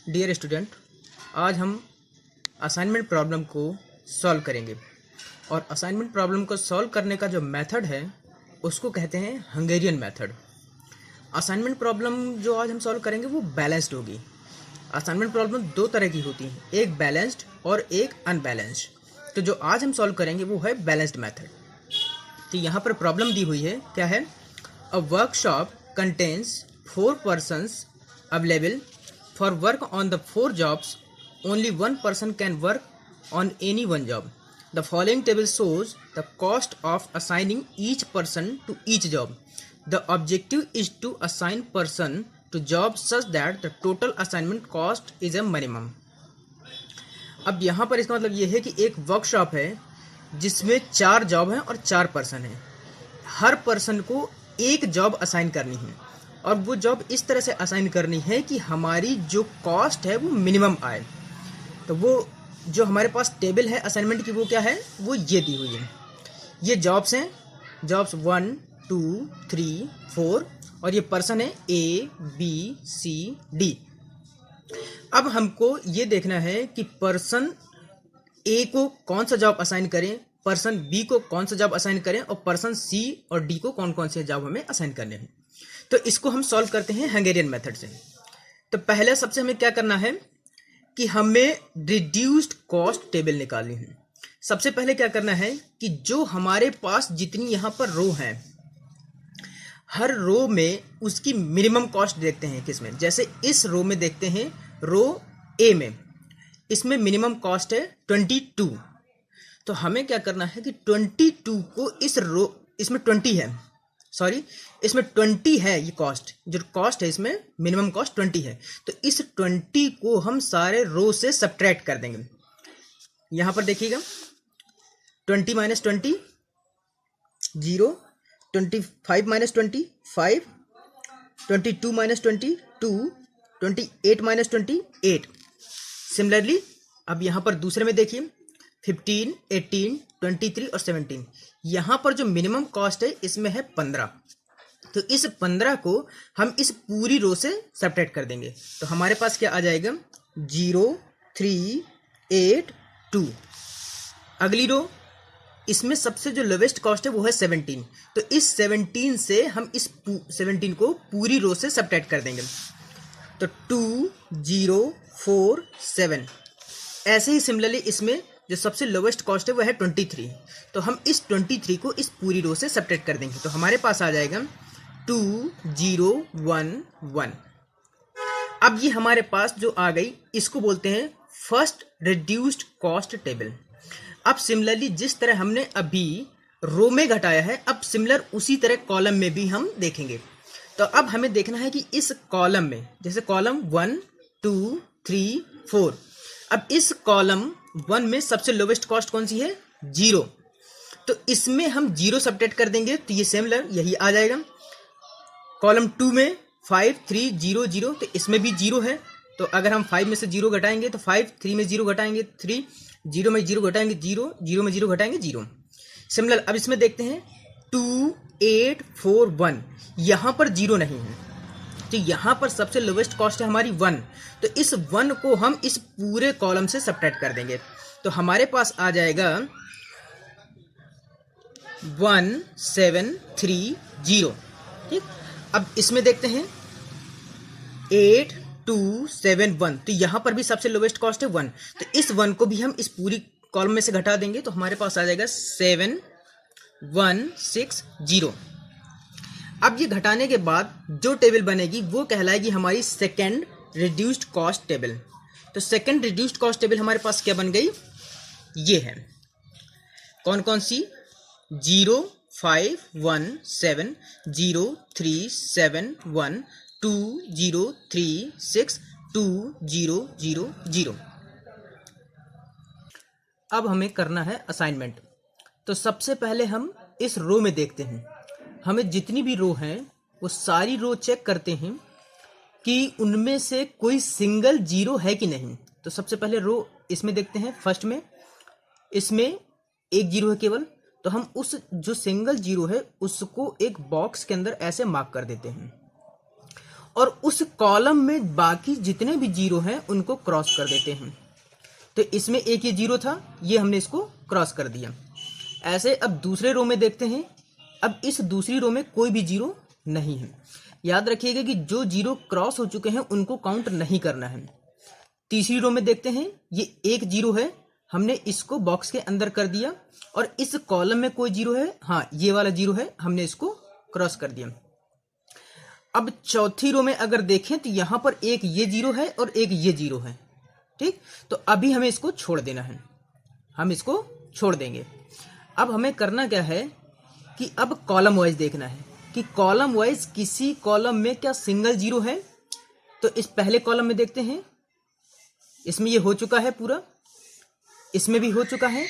Dear student, आज हम assignment problem को सॉल्व करेंगे और असाइनमेंट प्रॉब्लम को सॉल्व करने का जो मेथड है उसको कहते हैं हंगेरियन मेथड। असाइनमेंट प्रॉब्लम जो आज हम सॉल्व करेंगे वो बैलेंस्ड होगी। असाइनमेंट प्रॉब्लम दो तरह की होती हैं, एक बैलेंस्ड और एक अनबैलेंस्ड। तो जो आज हम सॉल्व करेंगे वो है बैलेंस्ड मेथड। तो यहाँ पर प्रॉब्लम दी हुई है, क्या है? A workshop contains 4 persons available for work on the 4 jobs. Only one person can work on any one job. The following table shows the cost of assigning each person to each job. The objective is to assign person to jobs such that the total assignment cost is a minimum. अब यहाँ पर इसका मतलब ये है कि एक workshop है जिसमें 4 जॉब हैं और 4 पर्सन हैं। हर पर्सन को एक जॉब असाइन करनी है और वो जॉब इस तरह से असाइन करनी है कि हमारी जो कॉस्ट है वो मिनिमम आए। तो वो जो हमारे पास टेबल है असाइनमेंट की वो क्या है, वो ये दी हुई है। ये जॉब्स हैं, जॉब्स 1 2 3 4 और ये पर्सन है A B C D। अब हमको ये देखना है कि पर्सन A को कौन सा जॉब असाइन करें, पर्सन B को कौन सा जॉब असाइन करें और पर्सन C और D को कौन कौन से जॉब हमें असाइन करने हैं। तो इसको हम सॉल्व करते हैं हंगेरियन मेथड से। तो पहले सबसे हमें क्या करना है कि हमें रिड्यूस्ड कॉस्ट टेबल निकालनी है। सबसे पहले क्या करना है कि जो हमारे पास जितनी यहाँ पर रो हैं, हर रो में उसकी मिनिमम कॉस्ट देखते हैं। किसमें? जैसे इस रो में देखते हैं, रो ए में, इसमें मिनिमम कॉस्ट है 22। तो हमें क्या करना है कि 22 को इस रो, इसमें 20 है, सॉरी इसमें 20 है, ये कॉस्ट जो कॉस्ट है इसमें मिनिमम कॉस्ट 20 है। तो इस 20 को हम सारे रो से सब्ट्रैक्ट कर देंगे। यहां पर देखिएगा 20 minus 20 0, 25 minus 20 5, 22 minus 20 2, 28 minus 20 8। Similarly अब यहां पर दूसरे में देखिए 15 18 23 और 17। यहां पर जो मिनिमम कॉस्ट है इसमें है 15। तो इस 15 को हम इस पूरी रो से सब्ट्रैक्ट कर देंगे। तो हमारे पास क्या आ जाएगा 0 3 8 2। अगली रो, इसमें सबसे जो लोवेस्ट कॉस्ट है वो है 17। तो इस 17 से हम इस 17 को पूरी रो से सब्ट्रैक्ट कर देंगे। तो 2 0 4 7। ऐसे ही सिमिलरली इसमें जो सबसे लोवेस्ट कॉस्ट है वो है 23। तो हम इस 23 को इस पूरी रो से सब्ट्रैक्ट कर देंगे। तो हमारे पास आ जाएगा 2 0 1 1। अब ये हमारे पास जो आ गई इसको बोलते हैं फर्स्ट रिड्यूस्ड कॉस्ट टेबल। अब सिमिलरली जिस तरह हमने अभी रो में घटाया है, अब सिमिलर उसी तरह कॉलम में भी हम देखेंगे। तो अब हमें देखना है कि इस कॉलम में, जैसे कॉलम 1 2 3 4, अब इस कॉलम 1 में सबसे लोवेस्ट कॉस्ट कौन सी है 0। तो इसमें हम 0 सब्ट्रैक्ट कर देंगे तो ये सिमिलर यही आ जाएगा। कॉलम 2 में 5 3 0 0, तो इसमें भी 0 है। तो अगर हम 5 में से 0 घटाएंगे तो 5, 3 में 0 घटाएंगे 3, 0 में 0 घटाएंगे 0, 0 में 0 घटाएंगे 0। सिमिलर अब इसमें देखते हैं 2 8 4 1, यहां पर 0 नहीं है। तो यहां पर सबसे लोवेस्ट कॉस्ट है हमारी 1। तो इस 1 को हम इस पूरे कॉलम से सब्ट्रैक्ट कर देंगे। तो हमारे पास आ जाएगा 1 7 3 0। ठीक, अब इसमें देखते हैं 8 2 7 1। तो यहां पर भी सबसे लोवेस्ट कॉस्ट है 1। तो इस 1 को भी हम इस पूरी कॉलम में से घटा देंगे। तो हमारे पास आ जाएगा 7 1 6 0। अब ये घटाने के बाद जो टेबल बनेगी वो कहलाएगी हमारी सेकेंड रिड्यूस्ड कॉस्ट टेबल। तो सेकेंड रिड्यूस्ड कॉस्ट टेबल हमारे पास क्या बन गई, ये है। कौन कौन सी? 0 5 1 7 0 3 7 1 2 0 3 6 2 0 0 0। अब हमें करना है असाइनमेंट। तो सबसे पहले हम इस रो में देखते हैं, हमें जितनी भी रो हैं वो सारी रो चेक करते हैं कि उनमें से कोई सिंगल 0 है कि नहीं। तो सबसे पहले रो इसमें देखते हैं, फर्स्ट में इसमें एक 0 है केवल। तो हम उस जो सिंगल 0 है उसको एक बॉक्स के अंदर ऐसे मार्क कर देते हैं और उस कॉलम में बाकी जितने भी जीरो हैं उनको क्रॉस कर देते हैं। तो इसमें एक ये जीरो था, ये हमने इसको क्रॉस कर दिया। ऐसे अब दूसरे रो में देखते हैं। अब इस दूसरी रो में कोई भी जीरो नहीं है। याद रखिएगा कि जो जीरो क्रॉस हो चुके हैं उनको काउंट नहीं करना है। तीसरी रो में देखते हैं, ये एक जीरो है, हमने इसको बॉक्स के अंदर कर दिया। और इस कॉलम में कोई जीरो है, हाँ ये वाला जीरो है, हमने इसको क्रॉस कर दिया। अब चौथी रो में अगर देखें तो यहां पर एक ये जीरो है और एक ये जीरो है। ठीक, तो अभी हमें इसको छोड़ देना है, हम इसको छोड़ देंगे। अब हमें करना क्या है कि अब कॉलम वाइज देखना है कि कॉलम वाइज किसी कॉलम में क्या सिंगल जीरो है। तो इस पहले कॉलम में देखते हैं, इसमें ये हो चुका है पूरा, इसमें भी हो चुका है।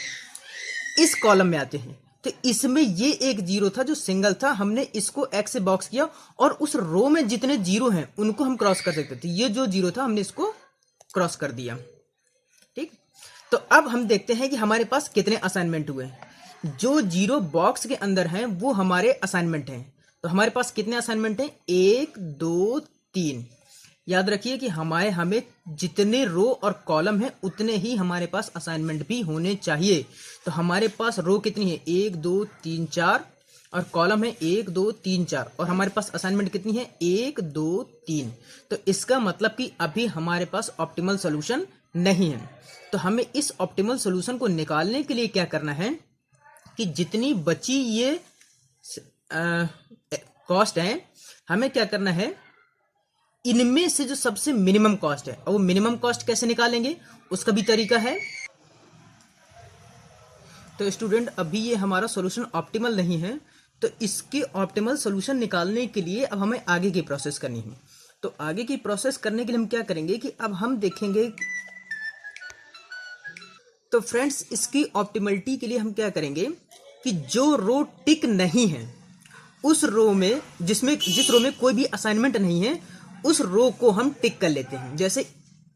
इस कॉलम में आते हैं तो इसमें ये एक जीरो था जो सिंगल था, हमने इसको एक्स से बॉक्स किया और उस रो में जितने जीरो हैं उनको हम क्रॉस कर सकते थे। ये जो जीरो था हमने इसको क्रॉस कर दिया। ठीक, तो अब हम देखते हैं कि हमारे पास कितने असाइनमेंट हुए। जो जीरो बॉक्स के अंदर हैं वो हमारे असाइनमेंट हैं। तो हमारे पास कितने असाइनमेंट हैं? 1 2 3। याद रखिए कि हमें जितने रो और कॉलम है उतने ही हमारे पास असाइनमेंट भी होने चाहिए। तो हमारे पास रो कितनी है? 1 2 3 4 और कॉलम है 1 2 3 4 और हमारे पास असाइनमेंट कितनी है? 1 2 3। तो इसका मतलब कि अभी हमारे पास ऑप्टिमल सॉल्यूशन नहीं है। तो हमें इस ऑप्टिमल सॉल्यूशन को निकालने के लिए क्या करना है कि जितनी बची ये कॉस्ट है, हमें क्या करना है, इनमें से जो सबसे मिनिमम कॉस्ट है, और वो मिनिमम कॉस्ट कैसे निकालेंगे उसका भी तरीका है। तो स्टूडेंट अभी ये हमारा सॉल्यूशन ऑप्टिमल नहीं है, तो इसके ऑप्टिमल सॉल्यूशन निकालने के लिए अब हमें आगे की प्रोसेस करनी है। तो आगे की प्रोसेस करने के लिए हम क्या करेंगे कि अब हम देखेंगे। तो फ्रेंड्स इसकी ऑप्टिमलिटी के लिए हम क्या करेंगे कि जो रो टिक नहीं है उस रो में जिस रो में कोई भी असाइनमेंट नहीं है उस रो को हम टिक कर लेते हैं। जैसे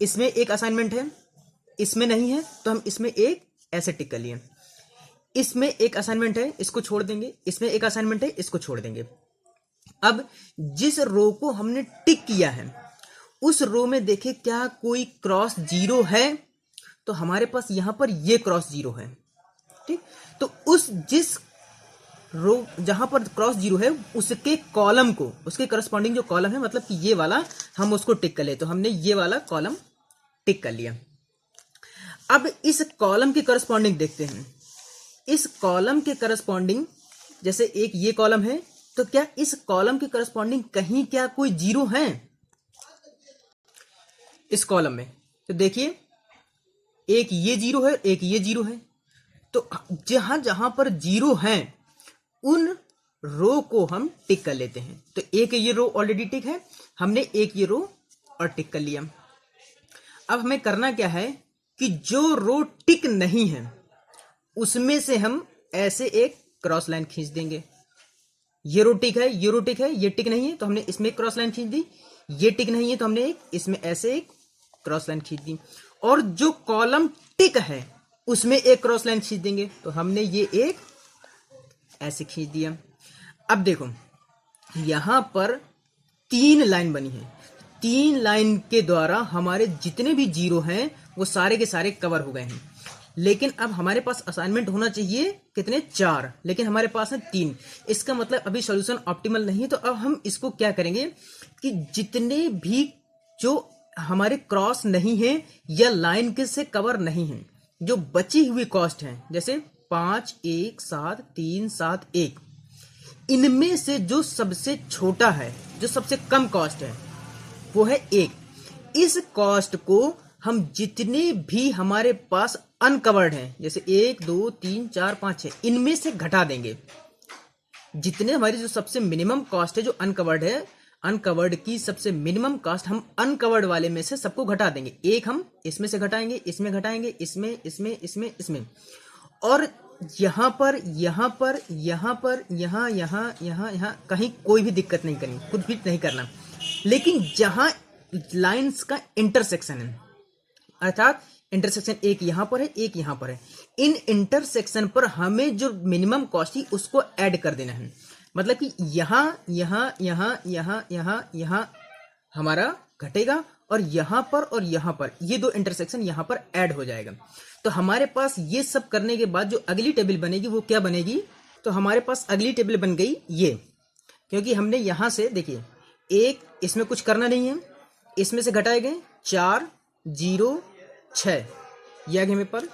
इसमें एक असाइनमेंट है, इसमें नहीं है तो हम इसमें एक ऐसे टिक कर लिए। इसमें एक असाइनमेंट है, इसको छोड़ देंगे। इसमें एक असाइनमेंट है, इसको छोड़ देंगे। अब जिस रो को हमने टिक किया है उस रो में देखें क्या कोई क्रॉस जीरो है, तो हमारे पास यहां पर ये क्रॉस जीरो है। ठीक, तो जिस रो जहां पर क्रॉस जीरो है उसके कॉलम को, उसके करस्पॉन्डिंग जो कॉलम है, मतलब कि ये वाला, हम उसको टिक कर ले। तो हमने ये वाला कॉलम टिक कर लिया। अब इस कॉलम के करस्पॉन्डिंग देखते हैं। इस कॉलम के करस्पॉन्डिंग, जैसे एक ये कॉलम है, तो क्या इस कॉलम के करस्पॉन्डिंग कहीं क्या कोई जीरो है इस कॉलम में? तो देखिए एक ये जीरो है, एक ये जीरो है। तो जहां जहां पर जीरो है उन रो को हम टिक कर लेते हैं। तो एक ये रो ऑलरेडी टिक है, हमने एक ये रो और टिक कर लिया। अब हमें करना क्या है कि जो रो टिक नहीं है उसमें से हम ऐसे एक क्रॉस लाइन खींच देंगे। ये रो टिक है, ये रो टिक है, ये टिक नहीं है तो हमने इसमें क्रॉस लाइन खींच दी। ये टिक नहीं है तो हमने इसमें ऐसे एक क्रॉस लाइन खींच दी। और जो कॉलम टिक है उसमें एक क्रॉस लाइन खींच देंगे। तो हमने ये एक ऐसे खींच दिया। अब देखो यहां पर 3 लाइन बनी है। 3 लाइन के द्वारा हमारे जितने भी जीरो हैं वो सारे के सारे कवर हो गए हैं। लेकिन अब हमारे पास असाइनमेंट होना चाहिए कितने? 4, लेकिन हमारे पास है 3। इसका मतलब अभी सॉल्यूशन ऑप्टिमल नहीं है। तो अब हम इसको क्या करेंगे कि जितने भी जो हमारे क्रॉस नहीं है या लाइन के से कवर नहीं है, जो बची हुई कॉस्ट है, जैसे 5 1 7 3 7 1, इनमें से जो सबसे छोटा है, जो सबसे कम कॉस्ट है वो है 1। इस कॉस्ट को हम जितने भी हमारे पास अनकवर्ड हैं, जैसे 1 2 3 4 5 6, इनमें से घटा देंगे। जितने हमारी जो सबसे मिनिमम कॉस्ट है जो अनकवर्ड है, अनकवर्ड की सबसे मिनिमम कॉस्ट हम अनकवर्ड वाले में से सबको घटा देंगे। एक हम इसमें से घटाएंगे, इसमें घटाएंगे, इसमें इसमें इसमें इसमें, और यहां पर यहां पर यहां पर यहां यहां यहां यहां कहीं कोई भी दिक्कत नहीं करनी, कुछ भी नहीं करना। लेकिन जहां लाइंस का इंटरसेक्शन है, अर्थात इंटरसेक्शन एक यहां पर है, एक यहां पर है, इन इंटरसेक्शन पर हमें जो मिनिमम कॉस्ट थी उसको ऐड कर देना है। मतलब कि यहां यहां यहां यहां यहां यहां हमारा घटेगा और यहाँ पर ये दो इंटरसेक्शन यहाँ पर ऐड हो जाएगा। तो हमारे पास ये सब करने के बाद जो अगली टेबल बनेगी वो क्या बनेगी, तो हमारे पास अगली टेबल बन गई ये, क्योंकि हमने यहाँ से देखिए एक, इसमें कुछ करना नहीं है, इसमें से घटाए गए 4 0 6, ये आ गया मेरे पर,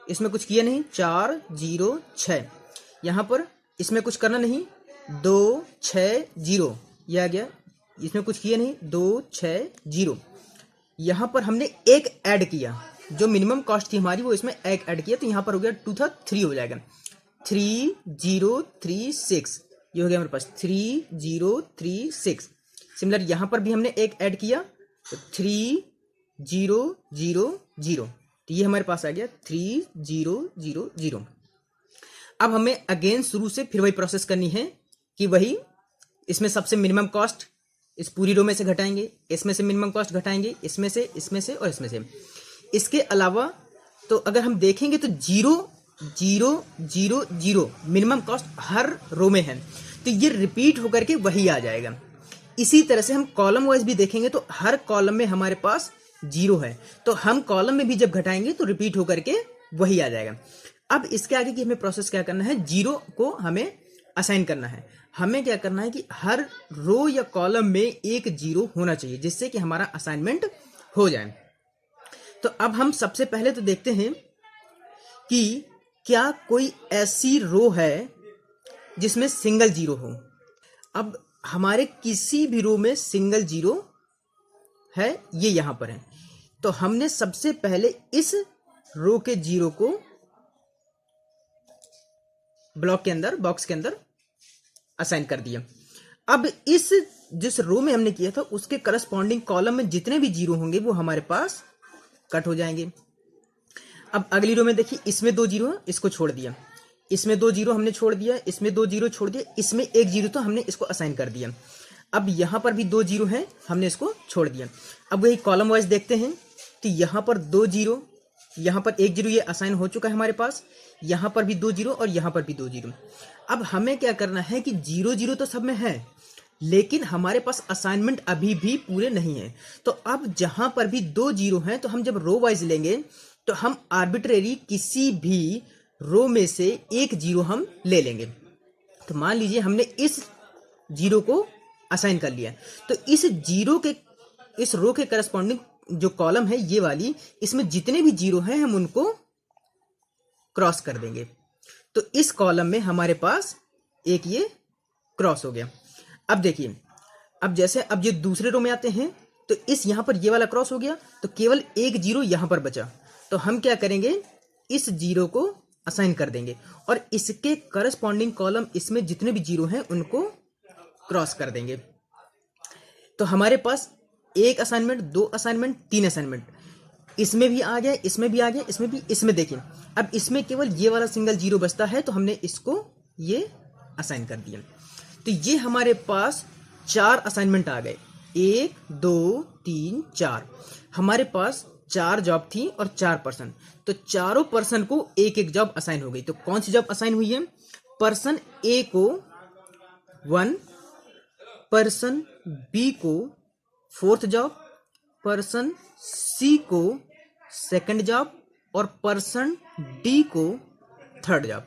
इसमें कुछ किया नहीं 4 0 6, यहाँ पर इसमें कुछ करना नहीं 2 6 0, ये आ गया, इसमें कुछ किया नहीं 2 6 0, यहाँ पर हमने एक ऐड किया, जो मिनिमम कॉस्ट थी हमारी वो इसमें एक ऐड किया, तो यहाँ पर हो गया 2 था 3 हो जाएगा, 3 0 3 6, ये हो गया मेरे पास 3 0 3 6। सिमिलर यहाँ पर भी हमने एक ऐड किया तो 3 0 0 0, तो ये हमारे पास आ गया 3 0 0 0। अब हमें अगेन शुरू से फिर वही प्रोसेस करनी है कि वही इसमें सबसे मिनिमम कॉस्ट इस पूरी रो में से घटाएंगे, इसमें से मिनिमम कॉस्ट घटाएंगे, इसमें से और इसमें से। इसके अलावा तो अगर हम देखेंगे तो 0 0 0 0 मिनिमम कॉस्ट हर रो में है, तो ये रिपीट होकर के वही आ जाएगा। इसी तरह से हम कॉलम वाइज भी देखेंगे तो हर कॉलम में हमारे पास 0 है, तो हम कॉलम में भी जब घटाएंगे तो रिपीट होकर के वही आ जाएगा। अब इसके आगे की हमें प्रोसेस क्या करना है, 0 को हमें असाइन करना है। हमें क्या करना है कि हर रो या कॉलम में एक 0 होना चाहिए, जिससे कि हमारा असाइनमेंट हो जाए। तो अब हम सबसे पहले तो देखते हैं कि क्या कोई ऐसी रो है जिसमें सिंगल 0 हो। अब हमारे किसी भी रो में सिंगल 0 है, ये यहां पर है, तो हमने सबसे पहले इस रो के 0 को ब्लॉक के अंदर, बॉक्स के अंदर असाइन कर दिया। अब इस जिस रो में हमने किया था उसके करस्पॉन्डिंग कॉलम में जितने भी 0 होंगे वो हमारे पास कट हो जाएंगे। अब अगली रो में देखिए, इसमें 2 0 इसको छोड़ दिया, इसमें 2 0 हमने छोड़ दिया, इसमें 2 0 छोड़ दिया, इसमें 1 0 तो हमने इसको असाइन कर दिया। अब यहां पर भी 2 0 है, हमने इसको छोड़ दिया। अब वही कॉलम वाइज देखते हैं तो यहां पर 2 0, यहां पर 1 0 ये असाइन हो चुका है हमारे पास, यहां पर भी 2 0 और यहां पर भी 2 0। अब हमें क्या करना है कि 0 0 तो सब में है, लेकिन हमारे पास असाइनमेंट अभी भी पूरे नहीं है। तो अब जहां पर भी 2 0 हैं तो हम जब रो वाइज लेंगे तो हम आर्बिट्रेरी किसी भी रो में से एक 0 हम ले लेंगे। तो मान लीजिए हमने इस 0 को असाइन कर लिया, तो इस 0 के, इस रो के करस्पॉन्डिंग जो कॉलम है ये वाली, इसमें जितने भी 0 हैं हम उनको क्रॉस कर देंगे। तो इस कॉलम में हमारे पास एक ये क्रॉस हो गया। अब देखिए, अब जैसे अब ये दूसरे रो में आते हैं तो इस यहां पर ये वाला क्रॉस हो गया, तो केवल एक 0 यहां पर बचा। तो हम क्या करेंगे, इस 0 को असाइन कर देंगे और इसके करस्पॉन्डिंग कॉलम, इसमें जितने भी 0 हैं उनको क्रॉस कर देंगे। तो हमारे पास एक असाइनमेंट, 2 असाइनमेंट, 3 असाइनमेंट, इसमें भी आ गया, इसमें भी आ गया, इसमें भी। इसमें देखिए अब इसमें केवल ये वाला सिंगल 0 बचता है, तो हमने इसको ये असाइन कर दिया। तो ये हमारे पास 4 असाइनमेंट आ गए, 1 2 3 4। हमारे पास 4 जॉब थी और 4 पर्सन, तो चारों पर्सन को एक एक जॉब असाइन हो गई। तो कौन सी जॉब असाइन हुई है, पर्सन ए को 1, पर्सन बी को 4th जॉब, पर्सन सी को 2nd जॉब और पर्सन डी को 3rd जॉब।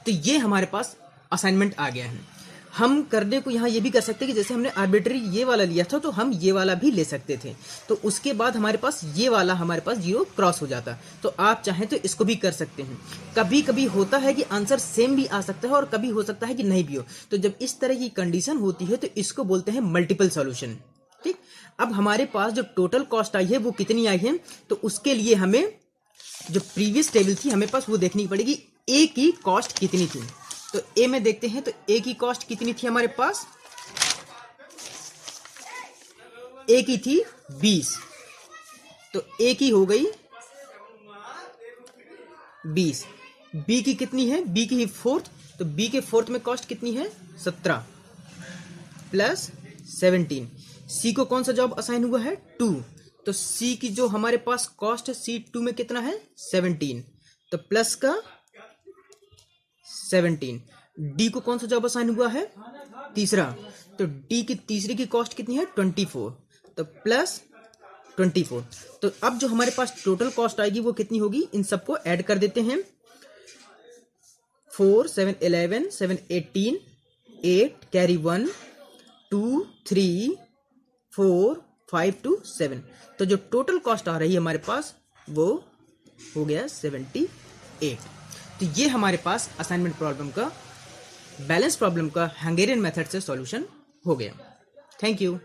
तो ये हमारे पास असाइनमेंट आ गया है। हम करने को यहाँ ये भी कर सकते हैं कि जैसे हमने आर्बिट्री ये वाला लिया था तो हम ये वाला भी ले सकते थे, तो उसके बाद हमारे पास ये वाला हमारे पास 0 क्रॉस हो जाता। तो आप चाहें तो इसको भी कर सकते हैं। कभी कभी होता है कि आंसर सेम भी आ सकता है और कभी हो सकता है कि नहीं भी हो। तो जब इस तरह की कंडीशन होती है तो इसको बोलते हैं मल्टीपल सॉल्यूशन। ठीक, अब हमारे पास जो टोटल कॉस्ट आई है वो कितनी आई है, तो उसके लिए हमें जो प्रीवियस टेबल थी हमें पास वो देखनी पड़ेगी, ए की कॉस्ट कितनी थी। तो ए में देखते हैं, तो ए की कॉस्ट कितनी थी हमारे पास, ए की थी 20, तो ए की हो गई 20। बी की कितनी है, बी की 4th, तो बी के 4th में कॉस्ट कितनी है 17 प्लस 17। सी को कौन सा जॉब असाइन हुआ है 2, तो सी की जो हमारे पास कॉस्ट है C2 में कितना है 17, तो प्लस का 17। डी को कौन सा जॉब असाइन हुआ है तीसरा, तो डी की तीसरी की कॉस्ट कितनी है 24, तो प्लस 24। तो अब जो हमारे पास टोटल कॉस्ट आएगी वो कितनी होगी, इन सबको ऐड कर देते हैं। 4 7 11 7 18 8 कैरी 1 2 3 4 5 2 7। तो जो टोटल कॉस्ट आ रही है हमारे पास वो हो गया 78। तो ये हमारे पास असाइनमेंट प्रॉब्लम का, बैलेंस प्रॉब्लम का हंगेरियन मेथड से सॉल्यूशन हो गया। Thank you.